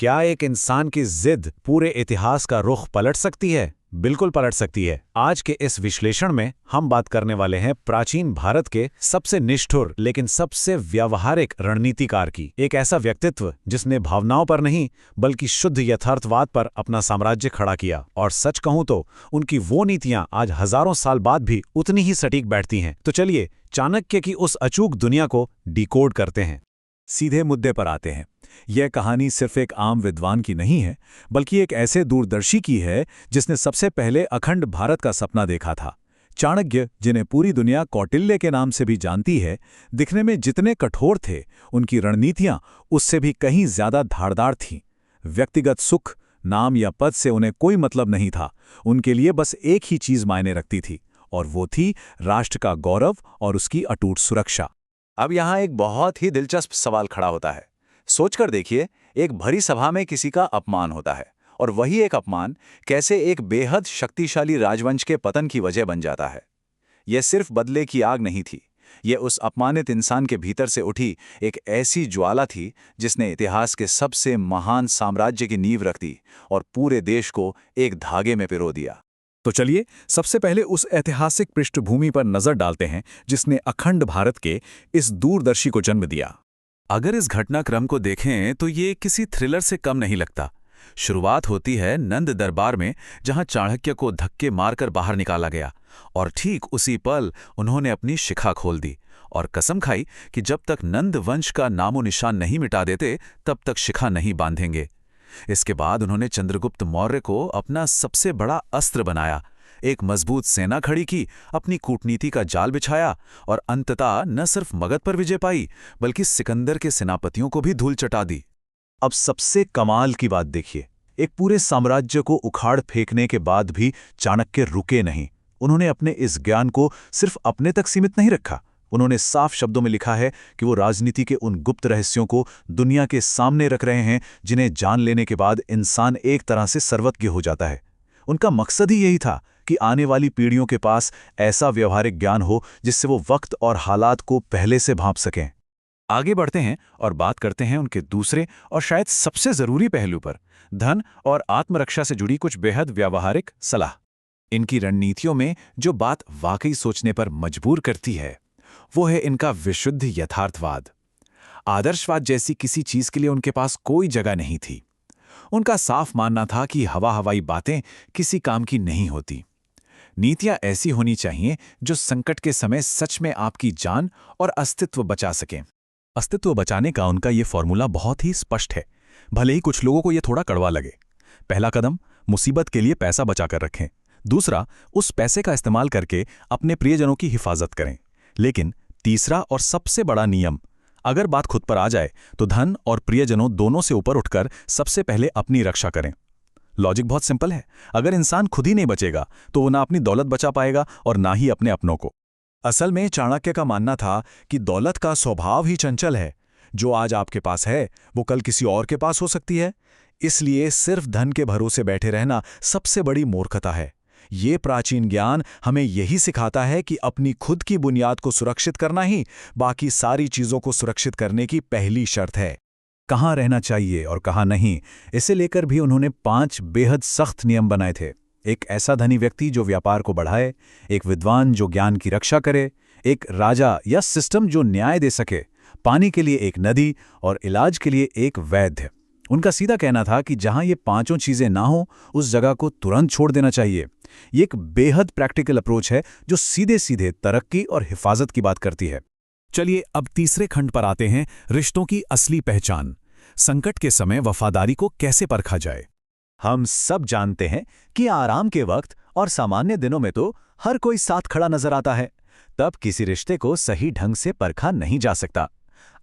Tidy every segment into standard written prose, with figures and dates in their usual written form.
क्या एक इंसान की जिद पूरे इतिहास का रुख पलट सकती है? बिल्कुल पलट सकती है। आज के इस विश्लेषण में हम बात करने वाले हैं प्राचीन भारत के सबसे निष्ठुर लेकिन सबसे व्यावहारिक रणनीतिकार की। एक ऐसा व्यक्तित्व जिसने भावनाओं पर नहीं बल्कि शुद्ध यथार्थवाद पर अपना साम्राज्य खड़ा किया। और सच कहूं तो उनकी वो नीतियां आज हजारों साल बाद भी उतनी ही सटीक बैठती हैं। तो चलिए चाणक्य की उस अचूक दुनिया को डिकोड करते हैं। सीधे मुद्दे पर आते हैं। यह कहानी सिर्फ एक आम विद्वान की नहीं है, बल्कि एक ऐसे दूरदर्शी की है जिसने सबसे पहले अखंड भारत का सपना देखा था। चाणक्य, जिन्हें पूरी दुनिया कौटिल्य के नाम से भी जानती है, दिखने में जितने कठोर थे, उनकी रणनीतियां उससे भी कहीं ज्यादा धारदार थीं। व्यक्तिगत सुख, नाम या पद से उन्हें कोई मतलब नहीं था। उनके लिए बस एक ही चीज मायने रखती थी, और वो थी राष्ट्र का गौरव और उसकी अटूट सुरक्षा। अब यहाँ एक बहुत ही दिलचस्प सवाल खड़ा होता है। सोचकर देखिए, एक भरी सभा में किसी का अपमान होता है, और वही एक अपमान कैसे एक बेहद शक्तिशाली राजवंश के पतन की वजह बन जाता है। यह सिर्फ बदले की आग नहीं थी, यह उस अपमानित इंसान के भीतर से उठी एक ऐसी ज्वाला थी जिसने इतिहास के सबसे महान साम्राज्य की नींव रख दी और पूरे देश को एक धागे में पिरो दिया। तो चलिए सबसे पहले उस ऐतिहासिक पृष्ठभूमि पर नजर डालते हैं जिसने अखंड भारत के इस दूरदर्शी को जन्म दिया। अगर इस घटनाक्रम को देखें तो ये किसी थ्रिलर से कम नहीं लगता। शुरुआत होती है नंद दरबार में, जहां चाणक्य को धक्के मारकर बाहर निकाला गया, और ठीक उसी पल उन्होंने अपनी शिखा खोल दी और कसम खाई कि जब तक नंद वंश का नामो निशान नहीं मिटा देते तब तक शिखा नहीं बांधेंगे। इसके बाद उन्होंने चंद्रगुप्त मौर्य को अपना सबसे बड़ा अस्त्र बनाया, एक मजबूत सेना खड़ी की, अपनी कूटनीति का जाल बिछाया और अंततः न सिर्फ मगध पर विजय पाई बल्कि सिकंदर के सेनापतियों को भी धूल चटा दी। अब सबसे कमाल की बात देखिए, एक पूरे साम्राज्य को उखाड़ फेंकने के बाद भी चाणक्य रुके नहीं। उन्होंने अपने इस ज्ञान को सिर्फ अपने तक सीमित नहीं रखा। उन्होंने साफ शब्दों में लिखा है कि वो राजनीति के उन गुप्त रहस्यों को दुनिया के सामने रख रहे हैं जिन्हें जान लेने के बाद इंसान एक तरह से सर्वज्ञ हो जाता है। उनका मकसद ही यही था कि आने वाली पीढ़ियों के पास ऐसा व्यवहारिक ज्ञान हो जिससे वो वक्त और हालात को पहले से भांप सकें। आगे बढ़ते हैं और बात करते हैं उनके दूसरे और शायद सबसे जरूरी पहलू पर, धन और आत्मरक्षा से जुड़ी कुछ बेहद व्यावहारिक सलाह। इनकी रणनीतियों में जो बात वाकई सोचने पर मजबूर करती है वो है इनका विशुद्ध यथार्थवाद। आदर्शवाद जैसी किसी चीज के लिए उनके पास कोई जगह नहीं थी। उनका साफ मानना था कि हवा हवाई बातें किसी काम की नहीं होती। नीतियां ऐसी होनी चाहिए जो संकट के समय सच में आपकी जान और अस्तित्व बचा सकें। अस्तित्व बचाने का उनका ये फॉर्मूला बहुत ही स्पष्ट है, भले ही कुछ लोगों को ये थोड़ा कड़वा लगे। पहला कदम, मुसीबत के लिए पैसा बचाकर रखें। दूसरा, उस पैसे का इस्तेमाल करके अपने प्रियजनों की हिफाजत करें। लेकिन तीसरा और सबसे बड़ा नियम, अगर बात खुद पर आ जाए तो धन और प्रियजनों दोनों से ऊपर उठकर सबसे पहले अपनी रक्षा करें। लॉजिक बहुत सिंपल है, अगर इंसान खुद ही नहीं बचेगा तो वो ना अपनी दौलत बचा पाएगा और ना ही अपने अपनों को। असल में चाणक्य का मानना था कि दौलत का स्वभाव ही चंचल है। जो आज आपके पास है वो कल किसी और के पास हो सकती है। इसलिए सिर्फ धन के भरोसे बैठे रहना सबसे बड़ी मूर्खता है। ये प्राचीन ज्ञान हमें यही सिखाता है कि अपनी खुद की बुनियाद को सुरक्षित करना ही बाकी सारी चीजों को सुरक्षित करने की पहली शर्त है। कहाँ रहना चाहिए और कहाँ नहीं, इसे लेकर भी उन्होंने 5 बेहद सख्त नियम बनाए थे। एक ऐसा धनी व्यक्ति जो व्यापार को बढ़ाए, एक विद्वान जो ज्ञान की रक्षा करे, एक राजा या सिस्टम जो न्याय दे सके, पानी के लिए एक नदी और इलाज के लिए एक वैद्य। उनका सीधा कहना था कि जहां ये 5 चीजें ना हो उस जगह को तुरंत छोड़ देना चाहिए। ये एक बेहद प्रैक्टिकल अप्रोच है जो सीधे सीधे तरक्की और हिफाजत की बात करती है। चलिए अब तीसरे खंड पर आते हैं, रिश्तों की असली पहचान। संकट के समय वफादारी को कैसे परखा जाए। हम सब जानते हैं कि आराम के वक्त और सामान्य दिनों में तो हर कोई साथ खड़ा नजर आता है। तब किसी रिश्ते को सही ढंग से परखा नहीं जा सकता।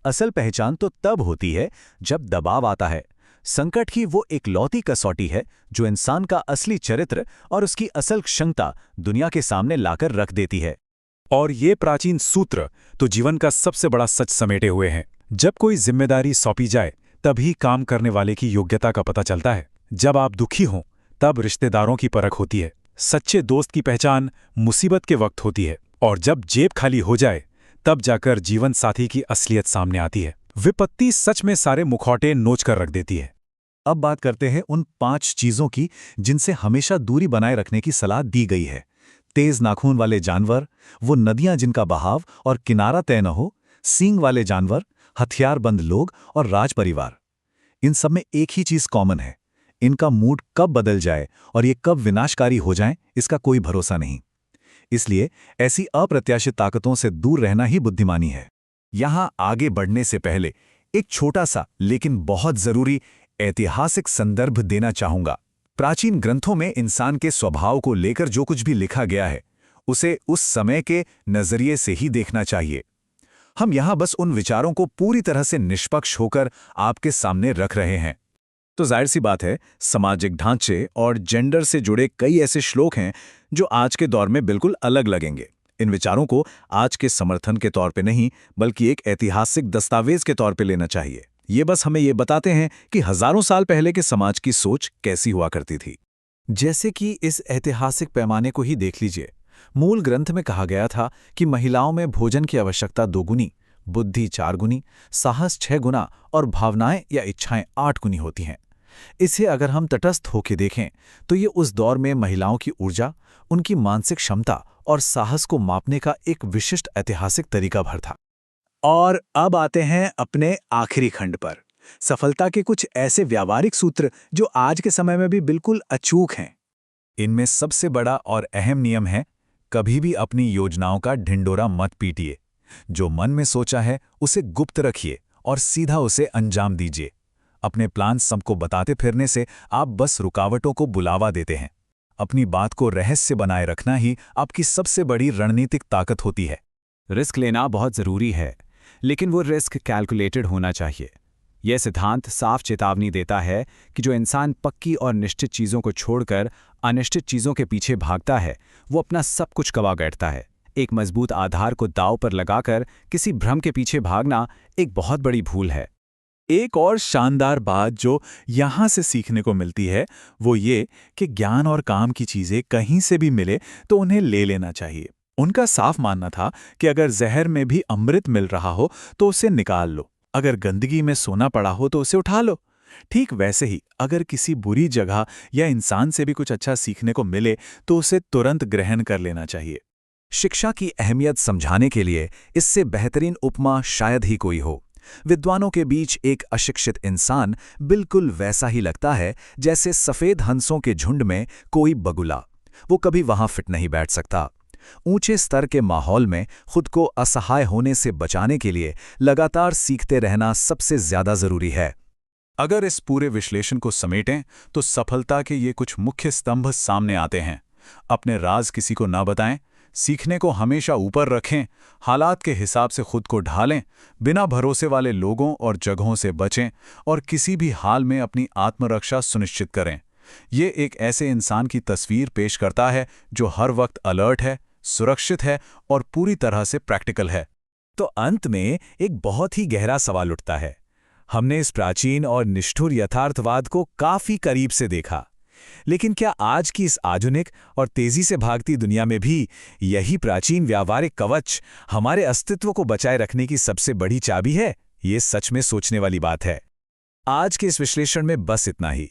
असल पहचान तो तब होती है जब दबाव आता है। संकट ही वो इकलौती कसौटी है जो इंसान का असली चरित्र और उसकी असल क्षमता दुनिया के सामने लाकर रख देती है। और ये प्राचीन सूत्र तो जीवन का सबसे बड़ा सच समेटे हुए हैं। जब कोई जिम्मेदारी सौंपी जाए तभी काम करने वाले की योग्यता का पता चलता है। जब आप दुखी हों तब रिश्तेदारों की परख होती है। सच्चे दोस्त की पहचान मुसीबत के वक्त होती है। और जब जेब खाली हो जाए तब जाकर जीवन साथी की असलियत सामने आती है। विपत्ति सच में सारे मुखौटे नोच कर रख देती है। अब बात करते हैं उन 5 चीजों की जिनसे हमेशा दूरी बनाए रखने की सलाह दी गई है। तेज नाखून वाले जानवर, वो नदियां जिनका बहाव और किनारा तय न हो, सींग वाले जानवर, हथियारबंद लोग और राज परिवार। इन सब में एक ही चीज कॉमन है, इनका मूड कब बदल जाए और ये कब विनाशकारी हो जाए इसका कोई भरोसा नहीं। इसलिए ऐसी अप्रत्याशित ताकतों से दूर रहना ही बुद्धिमानी है। यहां आगे बढ़ने से पहले एक छोटा सा लेकिन बहुत जरूरी ऐतिहासिक संदर्भ देना चाहूंगा। प्राचीन ग्रंथों में इंसान के स्वभाव को लेकर जो कुछ भी लिखा गया है उसे उस समय के नजरिए से ही देखना चाहिए। हम यहां बस उन विचारों को पूरी तरह से निष्पक्ष होकर आपके सामने रख रहे हैं। तो जाहिर सी बात है, सामाजिक ढांचे और जेंडर से जुड़े कई ऐसे श्लोक हैं जो आज के दौर में बिल्कुल अलग लगेंगे। इन विचारों को आज के समर्थन के तौर पे नहीं बल्कि एक ऐतिहासिक दस्तावेज के तौर पे लेना चाहिए। ये बस हमें ये बताते हैं कि हजारों साल पहले के समाज की सोच कैसी हुआ करती थी। जैसे कि इस ऐतिहासिक पैमाने को ही देख लीजिए। मूल ग्रंथ में कहा गया था कि महिलाओं में भोजन की आवश्यकता 2 गुनी, बुद्धि 4 गुनी, साहस 6 गुना और भावनाएं या इच्छाएं 8 गुनी होती हैं। इसे अगर हम तटस्थ होकर देखें तो ये उस दौर में महिलाओं की ऊर्जा, उनकी मानसिक क्षमता और साहस को मापने का एक विशिष्ट ऐतिहासिक तरीका भर था। और अब आते हैं अपने आखिरी खंड पर, सफलता के कुछ ऐसे व्यावहारिक सूत्र जो आज के समय में भी बिल्कुल अचूक हैं। इनमें सबसे बड़ा और अहम नियम है, कभी भी अपनी योजनाओं का ढिंडोरा मत पीटिए। जो मन में सोचा है उसे गुप्त रखिए और सीधा उसे अंजाम दीजिए। अपने प्लान सबको बताते फिरने से आप बस रुकावटों को बुलावा देते हैं। अपनी बात को रहस्य बनाए रखना ही आपकी सबसे बड़ी रणनीतिक ताकत होती है। रिस्क लेना बहुत ज़रूरी है, लेकिन वो रिस्क कैलकुलेटेड होना चाहिए। यह सिद्धांत साफ चेतावनी देता है कि जो इंसान पक्की और निश्चित चीज़ों को छोड़कर अनिश्चित चीज़ों के पीछे भागता है वो अपना सब कुछ गंवा बैठता है। एक मजबूत आधार को दांव पर लगाकर किसी भ्रम के पीछे भागना एक बहुत बड़ी भूल है। एक और शानदार बात जो यहाँ से सीखने को मिलती है वो ये कि ज्ञान और काम की चीज़ें कहीं से भी मिले तो उन्हें ले लेना चाहिए। उनका साफ मानना था कि अगर जहर में भी अमृत मिल रहा हो तो उसे निकाल लो, अगर गंदगी में सोना पड़ा हो तो उसे उठा लो। ठीक वैसे ही अगर किसी बुरी जगह या इंसान से भी कुछ अच्छा सीखने को मिले तो उसे तुरंत ग्रहण कर लेना चाहिए। शिक्षा की अहमियत समझाने के लिए इससे बेहतरीन उपमा शायद ही कोई हो। विद्वानों के बीच एक अशिक्षित इंसान बिल्कुल वैसा ही लगता है जैसे सफेद हंसों के झुंड में कोई बगुला। वो कभी वहां फिट नहीं बैठ सकता। ऊंचे स्तर के माहौल में खुद को असहाय होने से बचाने के लिए लगातार सीखते रहना सबसे ज्यादा जरूरी है। अगर इस पूरे विश्लेषण को समेटें तो सफलता के ये कुछ मुख्य स्तंभ सामने आते हैं। अपने राज किसी को ना बताएं, सीखने को हमेशा ऊपर रखें, हालात के हिसाब से खुद को ढालें, बिना भरोसे वाले लोगों और जगहों से बचें और किसी भी हाल में अपनी आत्मरक्षा सुनिश्चित करें। ये एक ऐसे इंसान की तस्वीर पेश करता है जो हर वक्त अलर्ट है, सुरक्षित है और पूरी तरह से प्रैक्टिकल है। तो अंत में एक बहुत ही गहरा सवाल उठता है। हमने इस प्राचीन और निष्ठुर यथार्थवाद को काफी करीब से देखा, लेकिन क्या आज की इस आधुनिक और तेजी से भागती दुनिया में भी यही प्राचीन व्यावहारिक कवच हमारे अस्तित्व को बचाए रखने की सबसे बड़ी चाबी है? ये सच में सोचने वाली बात है। आज के इस विश्लेषण में बस इतना ही।